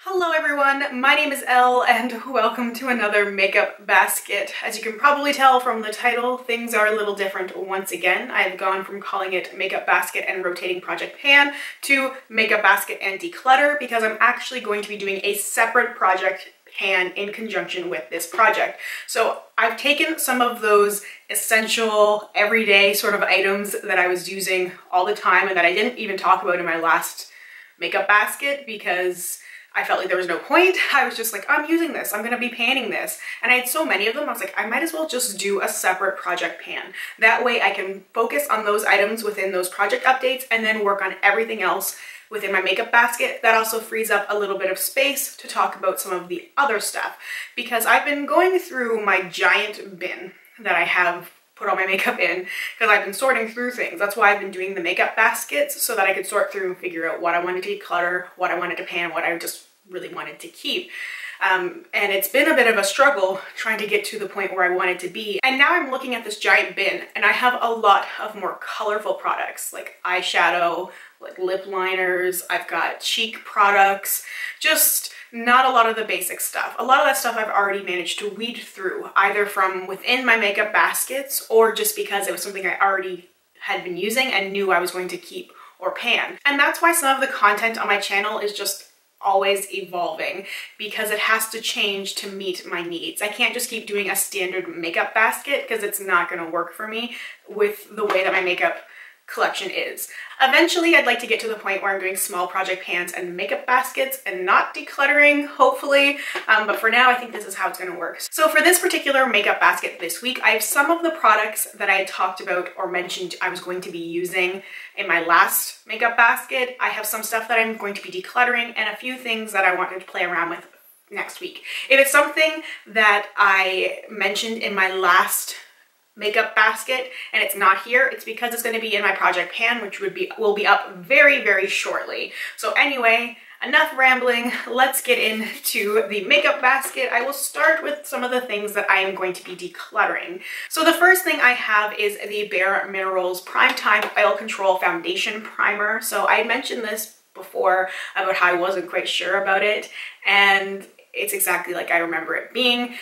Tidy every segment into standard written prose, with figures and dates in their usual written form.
Hello everyone, my name is Elle and welcome to another makeup basket. As you can probably tell from the title, things are a little different once again. I've gone from calling it makeup basket and rotating project pan to makeup basket and declutter because I'm actually going to be doing a separate project pan in conjunction with this project. So I've taken some of those essential everyday sort of items that I was using all the time and that I didn't even talk about in my last makeup basket because I felt like there was no point. I was just like, I'm using this, I'm gonna be panning this. And I had so many of them, I was like, I might as well just do a separate project pan. That way I can focus on those items within those project updates and then work on everything else within my makeup basket. That also frees up a little bit of space to talk about some of the other stuff because I've been going through my giant bin that I have put all my makeup in because I've been sorting through things. That's why I've been doing the makeup baskets so that I could sort through and figure out what I wanted to declutter, what I wanted to pan, what I just really wanted to keep. And it's been a bit of a struggle trying to get to the point where I wanted to be. And now I'm looking at this giant bin and I have a lot of more colorful products like eyeshadow, like lip liners, I've got cheek products, just not a lot of the basic stuff. A lot of that stuff I've already managed to weed through, either from within my makeup baskets or just because it was something I already had been using and knew I was going to keep or pan. And that's why some of the content on my channel is just always evolving because it has to change to meet my needs. I can't just keep doing a standard makeup basket because it's not going to work for me with the way that my makeup collection is. Eventually, I'd like to get to the point where I'm doing small project pans and makeup baskets and not decluttering, hopefully. But for now, I think this is how it's going to work. So for this particular makeup basket this week, I have some of the products that I had talked about or mentioned I was going to be using in my last makeup basket. I have some stuff that I'm going to be decluttering and a few things that I wanted to play around with next week. If it's something that I mentioned in my last makeup basket and it's not here, it's because it's going to be in my project pan, which will be up very, very shortly. So anyway, enough rambling, let's get into the makeup basket. I will start with some of the things that I am going to be decluttering. So the first thing I have is the Bare Minerals Primetime Oil Control Foundation Primer. So I mentioned this before about how I wasn't quite sure about it, and it's exactly like I remember it being.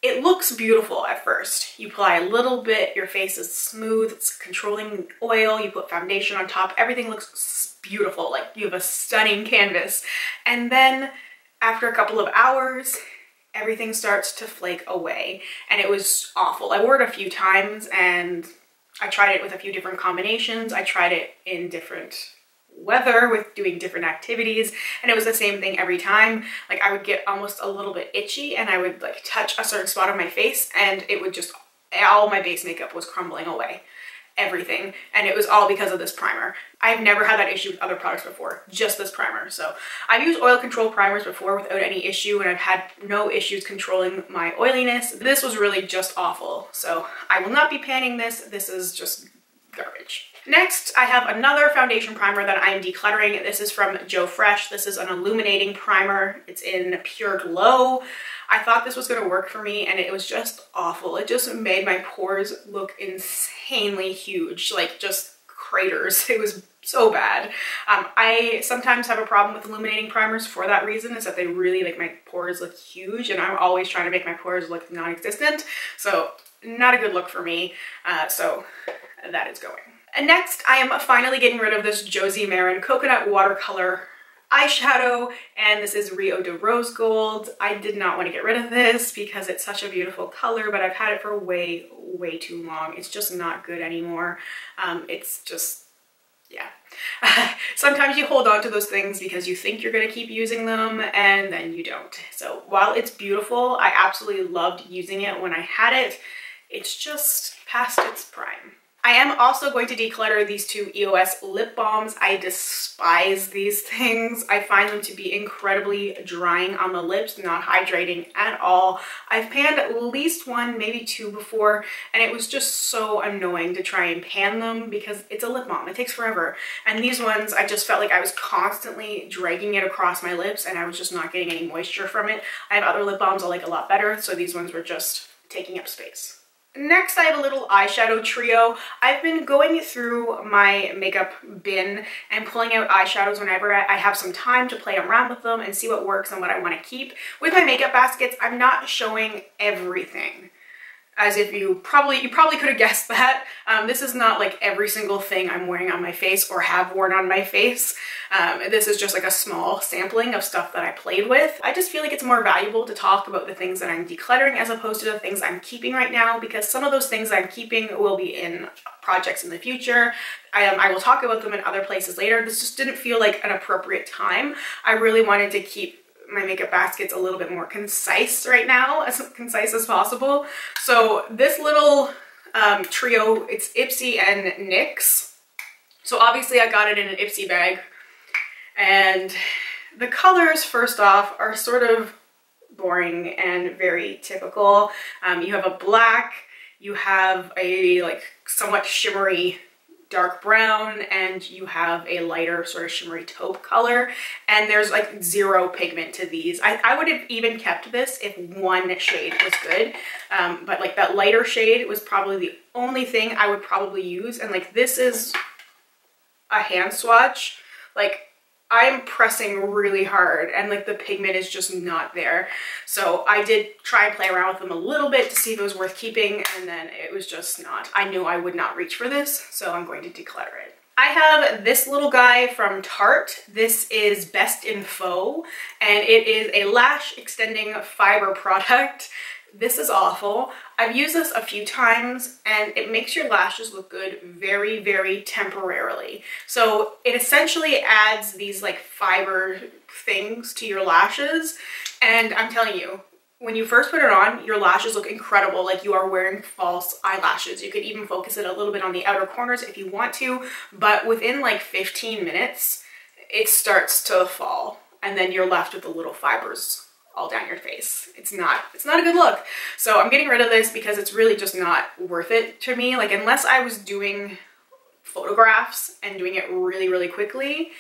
It looks beautiful at first. You apply a little bit, your face is smooth, it's controlling oil, you put foundation on top, everything looks beautiful, like you have a stunning canvas. And then after a couple of hours, everything starts to flake away and it was awful. I wore it a few times and I tried it with a few different combinations. I tried it in different weather with doing different activities and it was the same thing every time. Like I would get almost a little bit itchy and I would like touch a certain spot on my face and it would just, all my base makeup was crumbling away, everything, and it was all because of this primer. I've never had that issue with other products before, just this primer. So I've used oil control primers before without any issue and I've had no issues controlling my oiliness. This was really just awful. So I will not be panning this. This is just garbage. Next, I have another foundation primer that I am decluttering. This is from Joe Fresh. This is an illuminating primer. It's in Pure Glow. I thought this was going to work for me and it was just awful. It just made my pores look insanely huge, like just craters. It was so bad. I sometimes have a problem with illuminating primers for that reason, is that they really, like, my pores look huge and I'm always trying to make my pores look non-existent. So not a good look for me. So that is going. And next, I am finally getting rid of this Josie Maran Coconut Watercolor eyeshadow, and this is Rio de Rose Gold. I did not want to get rid of this because it's such a beautiful color, but I've had it for way, way too long. It's just not good anymore. It's just, yeah. Sometimes you hold on to those things because you think you're going to keep using them and then you don't. So while it's beautiful, I absolutely loved using it when I had it. It's just past its prime. I am also going to declutter these two EOS lip balms. I despise these things. I find them to be incredibly drying on the lips, not hydrating at all. I've panned at least one, maybe two before, and it was just so annoying to try and pan them because it's a lip balm. It takes forever. And these ones, I just felt like I was constantly dragging it across my lips and I was just not getting any moisture from it. I have other lip balms I like a lot better, so these ones were just taking up space. Next, I have a little eyeshadow trio. I've been going through my makeup bin and pulling out eyeshadows whenever I have some time to play around with them and see what works and what I want to keep. With my makeup baskets, I'm not showing everything. As if you probably could have guessed that. This is not like every single thing I'm wearing on my face or have worn on my face. This is just like a small sampling of stuff that I played with. I just feel like it's more valuable to talk about the things that I'm decluttering as opposed to the things I'm keeping right now, because some of those things I'm keeping will be in projects in the future. I will talk about them in other places later. This just didn't feel like an appropriate time. I really wanted to keep my makeup basket's a little bit more concise right now, as concise as possible. So this little trio, it's Ipsy and NYX. So obviously I got it in an Ipsy bag. And the colors, first off, are sort of boring and very typical. You have a black, you have a like somewhat shimmery dark brown, and you have a lighter sort of shimmery taupe color, and there's like zero pigment to these. I would have even kept this if one shade was good, but like that lighter shade was probably the only thing I would probably use. And like this is a hand swatch, like I'm pressing really hard and like the pigment is just not there. So I did try and play around with them a little bit to see if it was worth keeping, and then it was just not. I knew I would not reach for this, so I'm going to declutter it. I have this little guy from Tarte. This is Best in Faux, and it is a lash extending fiber product. This is awful. I've used this a few times and it makes your lashes look good very, very temporarily. So it essentially adds these like fiber things to your lashes. And I'm telling you, when you first put it on, your lashes look incredible, like you are wearing false eyelashes. You could even focus it a little bit on the outer corners if you want to, but within like 15 minutes, it starts to fall and then you're left with the little fibers all down your face. It's not a good look. So I'm getting rid of this because it's really just not worth it to me. Like unless I was doing photographs and doing it really, really quickly.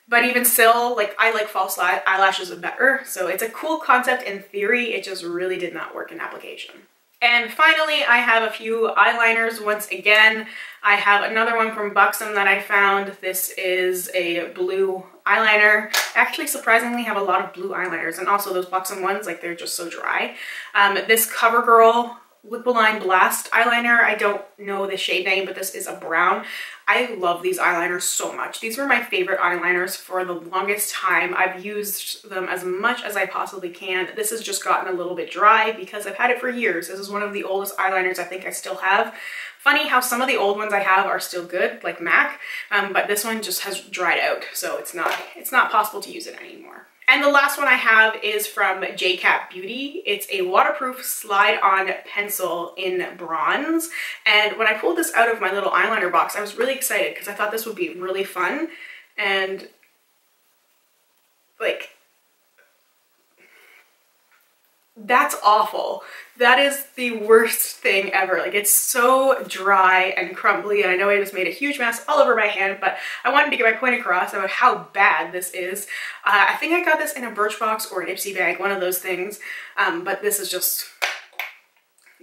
But even still, like I like false eyelashes better. So it's a cool concept in theory. It just really did not work in application. And finally, I have a few eyeliners once again. I have another one from Buxom that I found. This is a blue eyeliner. I actually surprisingly have a lot of blue eyeliners, and also those Buxom ones, like they're just so dry. This CoverGirl Lipoline Blast eyeliner. I don't know the shade name, but this is a brown. I love these eyeliners so much. These were my favorite eyeliners for the longest time. I've used them as much as I possibly can. This has just gotten a little bit dry because I've had it for years. This is one of the oldest eyeliners I think I still have. Funny how some of the old ones I have are still good, like MAC, but this one just has dried out, so it's not possible to use it anymore. And the last one I have is from JCat Beauty. It's a waterproof slide-on pencil in bronze. And when I pulled this out of my little eyeliner box, I was really excited because I thought this would be really fun. And like, that's awful. That is the worst thing ever. Like, it's so dry and crumbly, and I know I just made a huge mess all over my hand, but I wanted to get my point across about how bad this is. I think I got this in a Birchbox or an Ipsy bag, one of those things, but this is just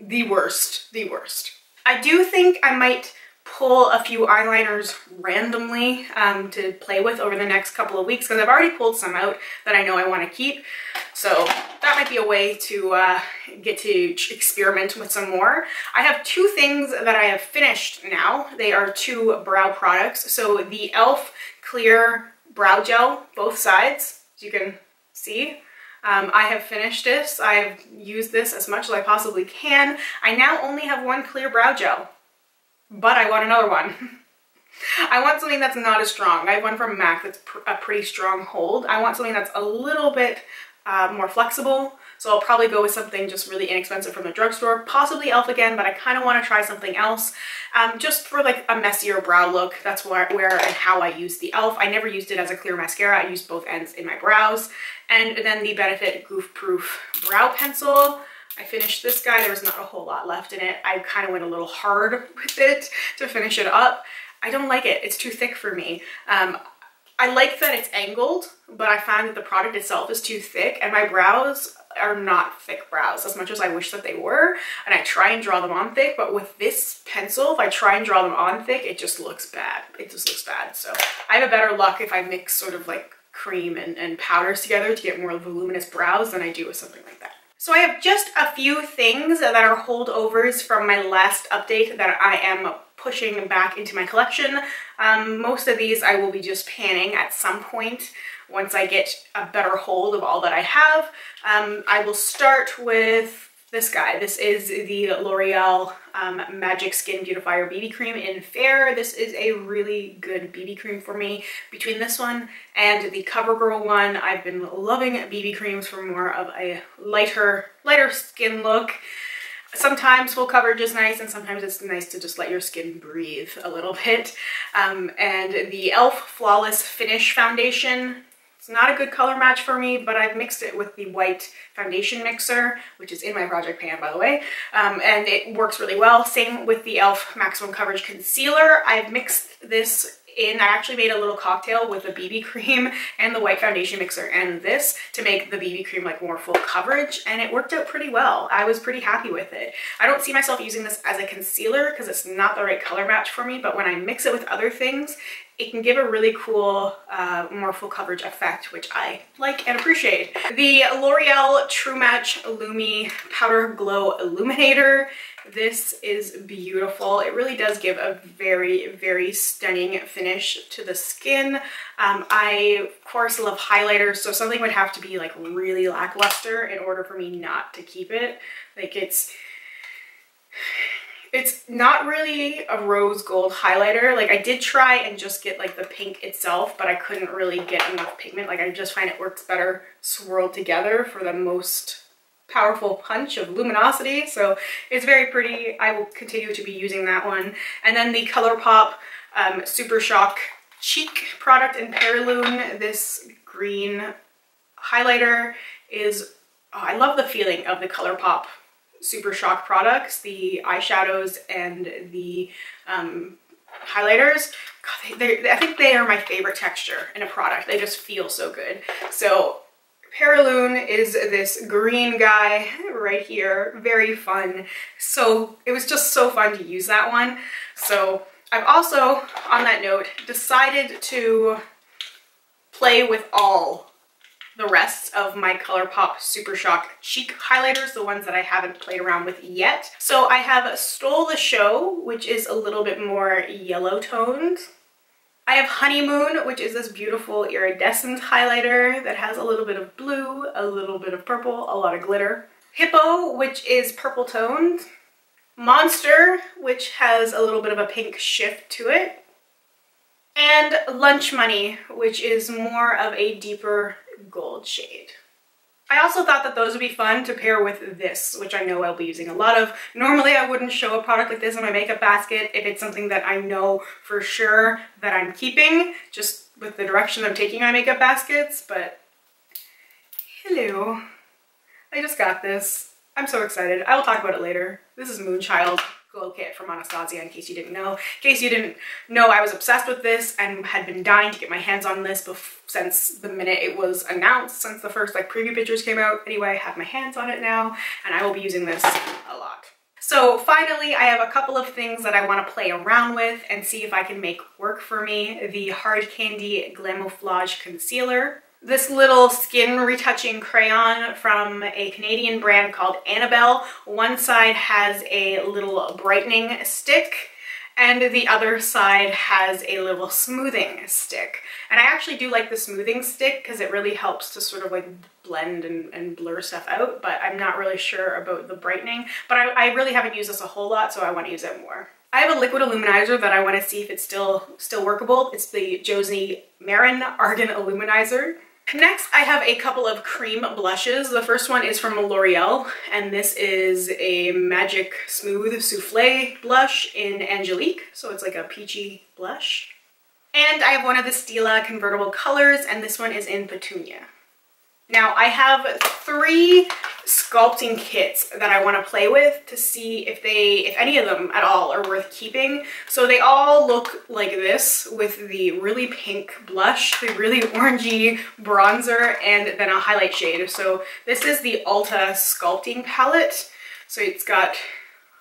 the worst, the worst. I do think I might pull a few eyeliners randomly to play with over the next couple of weeks, because I've already pulled some out that I know I want to keep. So that might be a way to get to experiment with some more. I have two things that I have finished now. They are two brow products. So the Elle Clear Brow Gel, both sides, as you can see. I have finished this. I have used this as much as I possibly can. I now only have one clear brow gel, but I want another one. I want something that's not as strong. I have one from MAC that's a pretty strong hold. I want something that's a little bit more flexible, so I'll probably go with something just really inexpensive from the drugstore, possibly Elle again, but I kind of want to try something else, just for like a messier brow look. That's where and how I use the Elle. I never used it as a clear mascara. I used both ends in my brows. And then the Benefit Goof Proof Brow Pencil. I finished this guy. There was not a whole lot left in it. I kind of went a little hard with it to finish it up. I don't like it. It's too thick for me. I like that it's angled, but I find that the product itself is too thick, and my brows are not thick brows as much as I wish that they were, and I try and draw them on thick, but with this pencil, if I try and draw them on thick, it just looks bad. It just looks bad. So I have a better luck if I mix sort of like cream and powders together to get more voluminous brows than I do with something like that. So I have just a few things that are holdovers from my last update that I am pushing back into my collection. Most of these I will be just panning at some point once I get a better hold of all that I have. I will start with this guy. This is the L'Oreal Magic Skin Beautifier BB Cream in Fair. This is a really good BB cream for me. Between this one and the CoverGirl one, I've been loving BB creams for more of a lighter skin look. Sometimes full coverage is nice, and sometimes it's nice to just let your skin breathe a little bit. And the Elle Flawless Finish Foundation, it's not a good color match for me, but I've mixed it with the white foundation mixer, which is in my project pan, by the way, and it works really well. Same with the Elle Maximum Coverage Concealer. I've mixed this in. I actually made a little cocktail with the BB cream and the white foundation mixer and this to make the BB cream like more full coverage, and it worked out pretty well. I was pretty happy with it. I don't see myself using this as a concealer because it's not the right color match for me, but when I mix it with other things, it can give a really cool, more full coverage effect, which I like and appreciate. The L'Oreal True Match Lumi Powder Glow Illuminator. This is beautiful. It really does give a very, very stunning finish to the skin. I, of course, love highlighters, so something would have to be like really lackluster in order for me not to keep it. Like it's not really a rose gold highlighter. Like I did try and just get like the pink itself, but I couldn't really get enough pigment. Like I just find it works better swirled together for the most powerful punch of luminosity. So it's very pretty. I will continue to be using that one. And then the ColourPop Super Shock Cheek product in Pearloon. This green highlighter is, oh, I love the feeling of the ColourPop Super Shock products, the eyeshadows and the highlighters. God, I think they are my favorite texture in a product. They just feel so good. So Pearloon is this green guy right here, very fun. So it was just so fun to use that one. So I've also, on that note, decided to play with all the rest of my ColourPop Super Shock Cheek highlighters, the ones that I haven't played around with yet. So I have Stole the Show, which is a little bit more yellow toned. I have Honeymoon, which is this beautiful iridescent highlighter that has a little bit of blue, a little bit of purple, a lot of glitter. Hippo, which is purple toned. Monster, which has a little bit of a pink shift to it. And Lunch Money, which is more of a deeper gold shade. I also thought that those would be fun to pair with this, which I know I'll be using a lot of. Normally I wouldn't show a product like this in my makeup basket if it's something that I know for sure that I'm keeping, just with the direction I'm taking my makeup baskets, but hello. I just got this. I'm so excited. I will talk about it later. This is Moonchild Glow Kit from Anastasia, in case you didn't know. In case you didn't know, I was obsessed with this and had been dying to get my hands on this since the minute it was announced, since the first like preview pictures came out. Anyway, I have my hands on it now, and I will be using this a lot. So finally, I have a couple of things that I want to play around with and see if I can make work for me. The Hard Candy Glamouflage Concealer. This little skin retouching crayon from a Canadian brand called Annabelle. One side has a little brightening stick and the other side has a little smoothing stick. And I actually do like the smoothing stick because it really helps to sort of like blend and blur stuff out, but I'm not really sure about the brightening. But I really haven't used this a whole lot, so I want to use it more. I have a liquid illuminizer that I want to see if it's still workable. It's the Josie Marin Argan Illuminizer. Next, I have a couple of cream blushes. The first one is from L'Oreal, and this is a Magic Smooth Souffle blush in Angelique, so it's like a peachy blush. And I have one of the Stila convertible colors, and this one is in Petunia. Now, I have 3 sculpting kits that I want to play with to see if any of them at all are worth keeping. So they all look like this, with the really pink blush, the really orangey bronzer, and then a highlight shade. So this is the Ulta sculpting palette. So it's got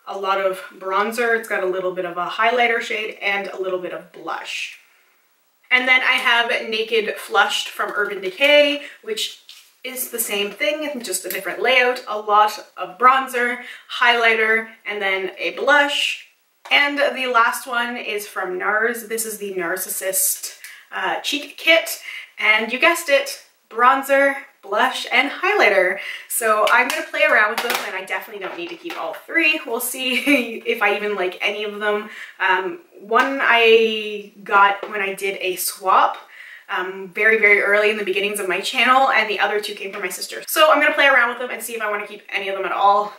a lot of bronzer, it's got a little bit of a highlighter shade, and a little bit of blush. And then I have Naked Flushed from Urban Decay, which is the same thing, just a different layout. A lot of bronzer, highlighter, and then a blush. And the last one is from NARS. This is the Narcissist cheek kit. And you guessed it, bronzer, blush, and highlighter. So I'm gonna play around with them, and I definitely don't need to keep all three. We'll see if I even like any of them. One I got when I did a swap very, very early in the beginnings of my channel, and the other two came from my sister. So I'm gonna play around with them and see if I want to keep any of them at all.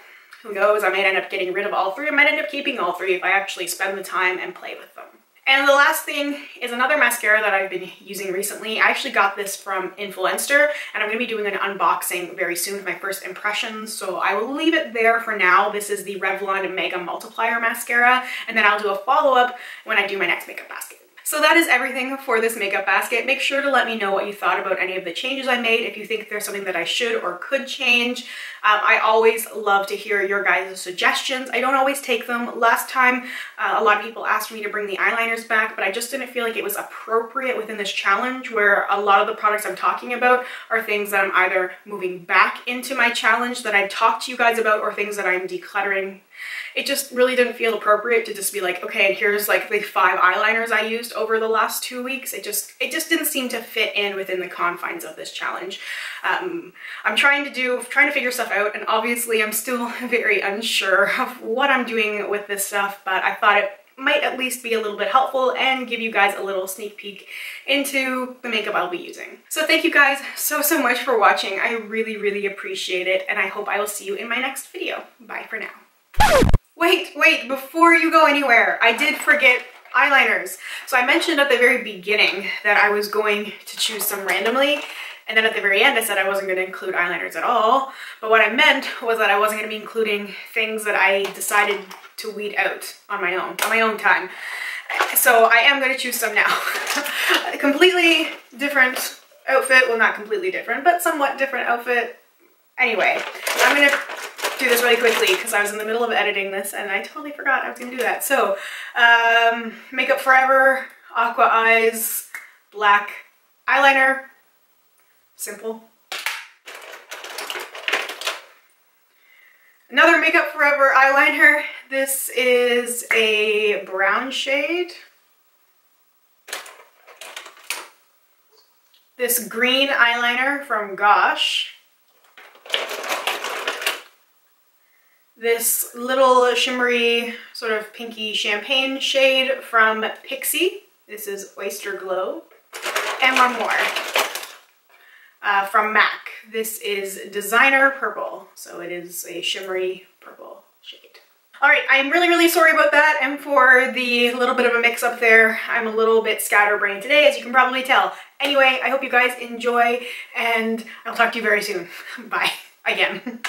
Who knows, I might end up getting rid of all three. I might end up keeping all three if I actually spend the time and play with them. And the last thing is another mascara that I've been using recently. I actually got this from Influencer, and I'm going to be doing an unboxing very soon of my first impressions, so I will leave it there for now. This is the Revlon Mega Multiplier Mascara, and then I'll do a follow-up when I do my next makeup basket. So that is everything for this makeup basket. Make sure to let me know what you thought about any of the changes I made, if you think there's something that I should or could change. I always love to hear your guys' suggestions. I don't always take them. Last time, a lot of people asked me to bring the eyeliners back, but I just didn't feel like it was appropriate within this challenge, where a lot of the products I'm talking about are things that I'm either moving back into my challenge that I talked to you guys about, or things that I'm decluttering. It just really didn't feel appropriate to just be like, okay, and here's like the 5 eyeliners I used over the last 2 weeks. It just didn't seem to fit in within the confines of this challenge. I'm trying to figure stuff out, and obviously I'm still very unsure of what I'm doing with this stuff, but I thought it might at least be a little bit helpful and give you guys a little sneak peek into the makeup I'll be using. So thank you guys so much for watching. I really, really appreciate it, and I hope I will see you in my next video. Bye for now. Wait, before you go anywhere, I did forget eyeliners. So I mentioned at the very beginning that I was going to choose some randomly, and then at the very end I said I wasn't going to include eyeliners at all. But what I meant was that I wasn't going to be including things that I decided to weed out on my own time. So I am going to choose some now. A completely different outfit, well, not completely different, but somewhat different outfit. Anyway, I'm going to do this really quickly because I was in the middle of editing this and I totally forgot I was going to do that. So, Makeup Forever, Aqua Eyes, black eyeliner, simple. Another Makeup Forever eyeliner. This is a brown shade. This green eyeliner from Gosh. This little shimmery, sort of pinky champagne shade from Pixie. This is Oyster Glow. And one more from MAC. This is Designer Purple. So it is a shimmery purple shade. All right, I'm really, really sorry about that. And for the little bit of a mix up there, I'm a little bit scatterbrained today, as you can probably tell. Anyway, I hope you guys enjoy, and I'll talk to you very soon. Bye, again.